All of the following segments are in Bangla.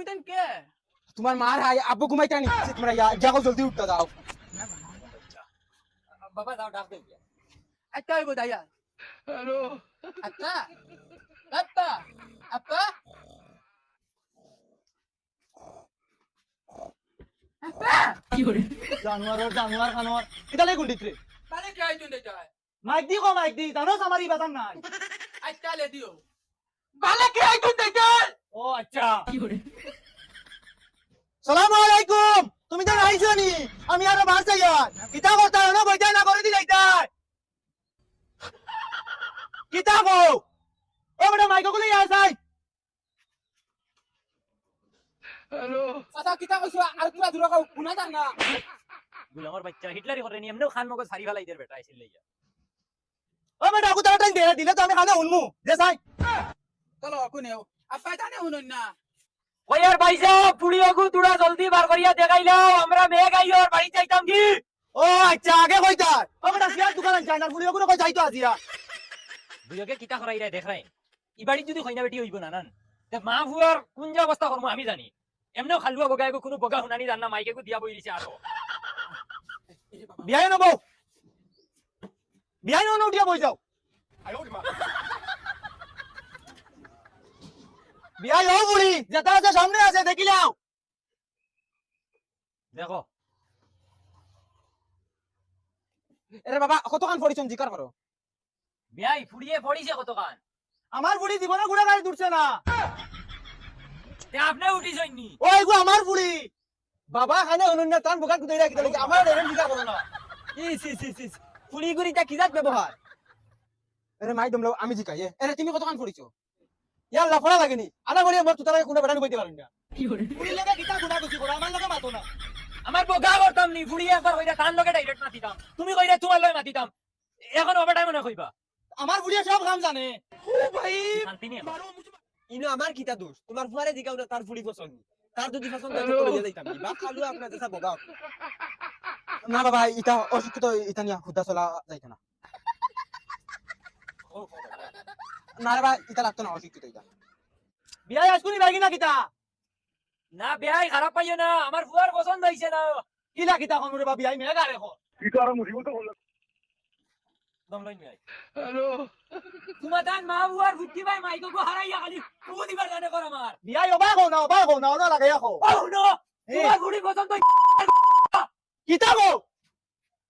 দেন কে তোমার মার হাই আব্বু ঘুমাইতে নি তোমরা যাও জলদি উঠতে যাও বাবা যাও ডাক দে আচ্ছা হইব দাইয়া হ্যালো আচ্ছা আচ্ছা আপা আপা কি করে জানুয়ার খানোয়ার এটা লাই গুন্ডিত রে তাহলে কে আইতুন দেটা মাইক দি কো মাইক দি জানোস আমার ই বাতান নাই আচ্ছা লে দিও বালে কে আইতুন দেটা ও আচ্ছা কি করে সালাম আলাইকুম তুমি তো আইছো নি আমি আরো বাস যাইয়া কিতা করতা না বইতা না করে দি যাইতা কিতা গো ও বড় মাইক গুলো আসাই হ্যালো আচ্ছা কিতা কইছো আর পুরা দূর কাউ গুনা জান না গুলামর বাচ্চা হিটলারি করে নি এমনও খান মগজ সারি ফেলাই দের বেটা আইছিল লইয়া ও বেটা কো তাড়াতাড়ি দে দিলে তো আমি খানা উনমু দে সাই চলো কোনেও আপা জানে শুনুন না ওয়ার ভাইসা পুড়িয়াগু তুড়া জলদি বার করিয়া দেখাইলাও আমরা মেয়ে গাইওর বাড়ি যাইতাম কি ও আচ্ছা আগে কইতা ও বেটা সিয়ার দোকান যাই না ফুলিও কোনো কই যাইতো আজিয়া দুইকে কিতা করাই রে দেখাই ই বাড়ি যদি কইনা বেটি হইব না নান তে মা ফুয়ার কোন যে অবস্থা করমু আমি জানি এমনও খালুয়া বগাইগো কোনো বগা হুনানি জান না মাইকে কো দিয়া বই দিছে আরো বিয়াই নবো বিয়াই ন উঠিয়া বই যাও বিয়াই ও বুড়ি যেটা আছে সামনে আছে দেখিলাও দেখো এরে বাবা কতক্ষণ পড়িছন জিকার করো বিয়াই ফুড়িয়ে পড়িছে কতখান আমার বুড়ি জীবনে ঘুরে গাড়ি দুটছে না তে আপনি উঠিছইনি ও এগো আমার বুড়ি বাবা খানে অনন্য টান বুকান কুদাই রাখি দিলে আমার এরন জিকার করো না ইস ফুলি গুড়িটা কি জাত ব্যবহার আরে মাই দমলো আমি জিকাই এরে তুমি কতক্ষণ পড়িছো ইয়ার লাফড়া লাগেনি আনা গড়িয়া মত তোরা কোন বেড়ানি কইতে পারেন না কি করে ফুলি লাগা গিতা গুনা গুছি করো আমার লগে মাতো না আমার বগা করতাম নি ফুড়িয়ে একবার কইরা তান লগে ডাইরেক্ট মাতিতাম তুমি কইরা তোমার লগে মাতিতাম এখন ওভার টাইম না কইবা আমার বুড়িয়া সব কাম জানে ও ভাই শান্তি নি মারো মুঝে ইনো আমার কিতা দোষ তোমার ফুয়ারে দিকাও না তার ফুড়ি পছন্দ তার যদি পছন্দ হয় তো লইয়া যাইতাম বা খালু আপনার দেশা বগা না বাবা ইটা অশিক্ষিত ইটা নিয়া হুদা চলা যাইতো না না রে ভাই ইটা লাগতো না অশিক্ষিত ইটা বিয়াই আসকুনি বাগি না কিতা না বিয়াই খারাপ পাইও না আমার ফুয়ার পছন্দ হইছে না কি না কিতা কোন রে বা বিয়াই মেগা রে কো দম লইন বিয়াই হ্যালো তোমার দান মা ফুয়ার ফুটি ভাই মাইকো কো হারাইয়া খালি ফুয়া দিবার জানে কর আমার বিয়াই অবা কো না ওনা লাগাইয়া কো ও নো তোমার ফুড়ি পছন্দ কিতা কো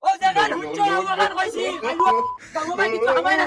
ও জায়গা হুঁচো আমার কইছি কালু কালু ভাই কিছু আমায় না